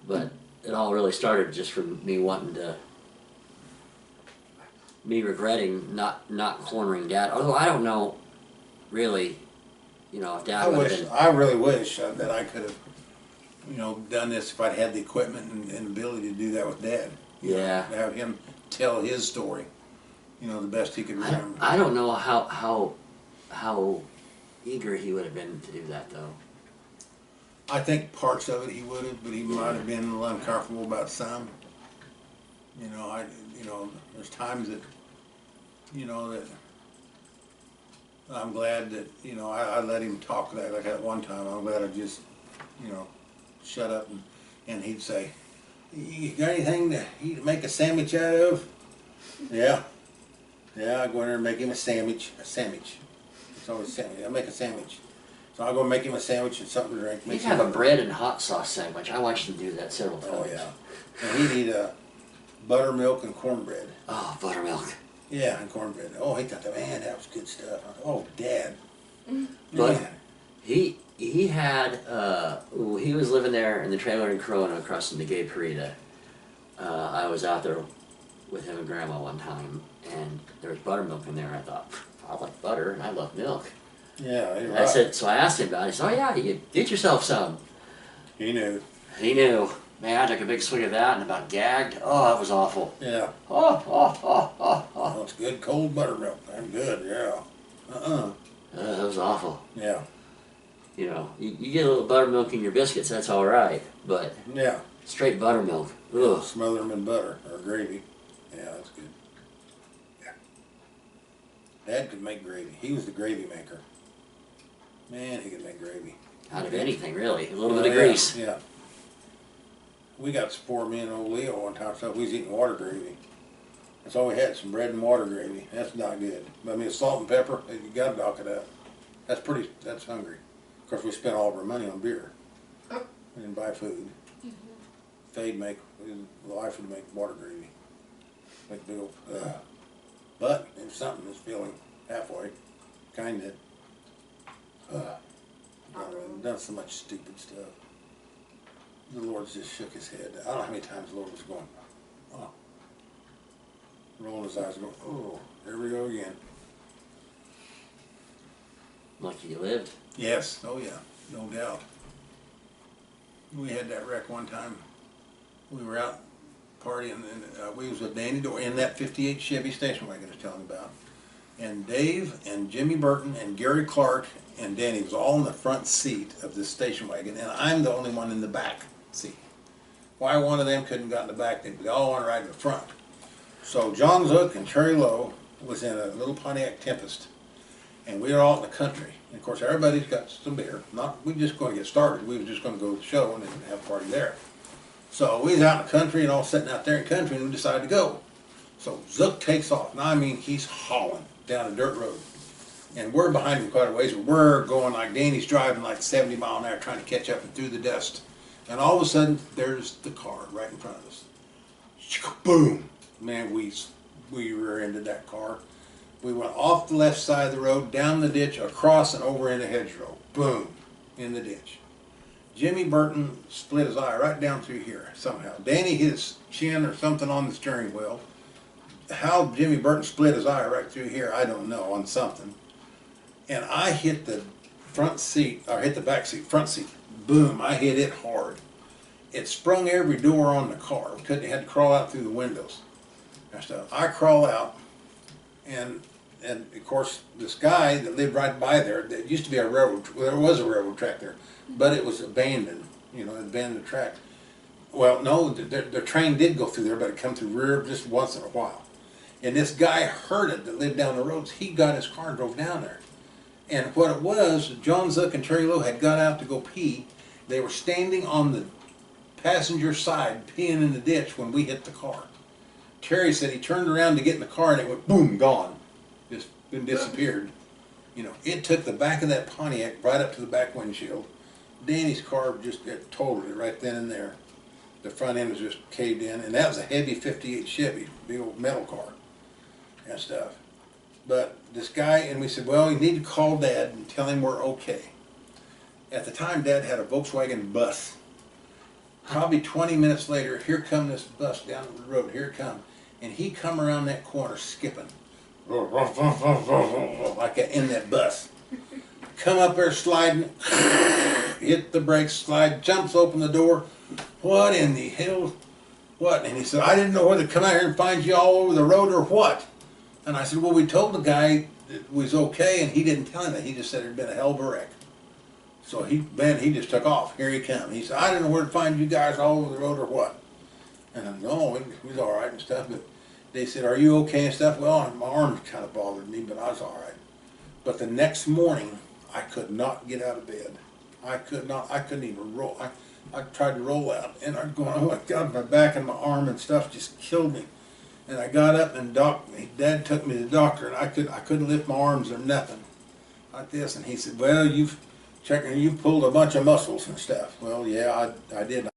But it all really started just from me regretting not cornering Dad. Although I don't know, really, you know, if Dad would have been. I really wish that I could have, done this if I'd had the equipment and ability to do that with Dad. Yeah. Have him tell his story, the best he could remember. I don't know how eager he would have been to do that though. I think parts of it he would have, but he might have been a little uncomfortable about some. There's times that, that I'm glad that, I let him talk like that one time. I'm glad I just, shut up and he'd say, "You got anything to make a sandwich out of?" Yeah. Yeah, I go in there and make him a sandwich. It's always a sandwich. I make a sandwich. So I'll go make him a sandwich and something to drink. He'd have a bread and hot sauce sandwich. I watched him do that several times. Oh, yeah. And he'd eat buttermilk and cornbread. Oh, buttermilk. Yeah, and cornbread. Oh, he thought, man, that was good stuff. Oh, Dad. But he had, he was living there in the trailer in Corona across from the Gay Parita. I was out there with him and Grandma one time, and there was buttermilk in there. I thought, I like butter, and I love milk. Yeah, I said, so I asked him about it. He said, "Oh yeah, you get yourself some." He knew. He knew. Man, I took a big swig of that and about gagged. Oh, that was awful. Yeah. Oh. It's good cold buttermilk. I'm good, yeah. That was awful. Yeah. You get a little buttermilk in your biscuits, that's all right. But yeah, straight buttermilk. Ugh. Smother them in butter or gravy. Yeah, that's good. Yeah. Dad could make gravy. He was the gravy maker. Man, he could make gravy. Out of anything, really. A little bit of grease. Yeah. We got spore, me and old Leo one time, so we was eating water gravy. That's all we had, some bread and water gravy. That's not good. But I mean, salt and pepper, you gotta knock it out. That's hungry. Of course, we spent all of our money on beer. We didn't buy food. His wife would make water gravy. Like big old, but it was something that's feeling halfway. Kinda. Done so much stupid stuff. The Lord just shook his head. I don't know how many times the Lord was going, oh. Rolling his eyes and going, oh, there we go again. Lucky you lived. Yes, oh yeah, no doubt. We had that wreck one time. We were out partying, and we was with Danny in that 58 Chevy station wagon I was telling about. And Dave and Jimmy Burton and Gary Clark and Danny was all in the front seat of this station wagon, and I'm the only one in the back seat. Why one of them couldn't got in the back? They all wanted to ride in the front. So John Zook and Cherry Lowe was in a little Pontiac Tempest, and we were all in the country. And of course, everybody's got some beer. We were just going to get started. We were just going to go to the show and then have a party there. So we was out in the country and all sitting out there in the country, and we decided to go. So Zook takes off. Now, I mean, he's hauling down a dirt road. And we're behind him quite a ways. We're going like Danny's driving like 70 miles an hour trying to catch up and through the dust. And all of a sudden, there's the car right in front of us. Boom! Man, we rear-ended that car. We went off the left side of the road, down the ditch, across and over in the hedgerow. Boom! In the ditch. Jimmy Burton split his eye right down through here somehow. Danny hit his chin or something on the steering wheel. How Jimmy Burton split his eye right through here, I don't know, on something. And I hit the front seat, or hit the back seat, front seat. Boom, I hit it hard. It sprung every door on the car. We had to crawl out through the windows and stuff. I crawl out, and of course, this guy that lived right by there, there used to be a railroad, there was a railroad track there, but it was abandoned, abandoned track. Well, no, the train did go through there, but it come through rear just once in a while. And this guy heard it that lived down the roads. He got his car and drove down there. And what it was, John Zook and Terry Lowe had got out to go pee. They were standing on the passenger side peeing in the ditch when we hit the car. Terry said he turned around to get in the car and it went boom, gone. Just disappeared. It took the back of that Pontiac right up to the back windshield. Danny's car just totaled it right then and there. The front end was just caved in, and that was a heavy 58 Chevy, big old metal car and stuff. But this guy, and we said, well, you need to call Dad and tell him we're okay. At the time, Dad had a Volkswagen bus. Probably 20 minutes later, here come this bus down the road, here it come. And he come around that corner skipping. Like in that bus. Come up there sliding, hit the brakes, slide, jumps open the door. What in the hell? What? And he said, I didn't know whether to come out here and find you all over the road or what. And I said, well, we told the guy it was okay, and he didn't tell him that. He just said there'd been a hell of a wreck. So he just took off. Here he come. He said, I didn't know where to find you guys all over the road or what. And I said, no, he was all right and stuff. But they said, are you okay and stuff? Well, my arm kind of bothered me, but I was all right. But the next morning, I could not get out of bed. I couldn't even roll. I tried to roll out, and I'd go, oh my God, my back and my arm and stuff just killed me. And I got up, and Dad took me to the doctor, and I couldn't lift my arms or nothing like this. And he said, well, you've pulled a bunch of muscles and stuff. Well, yeah, I did.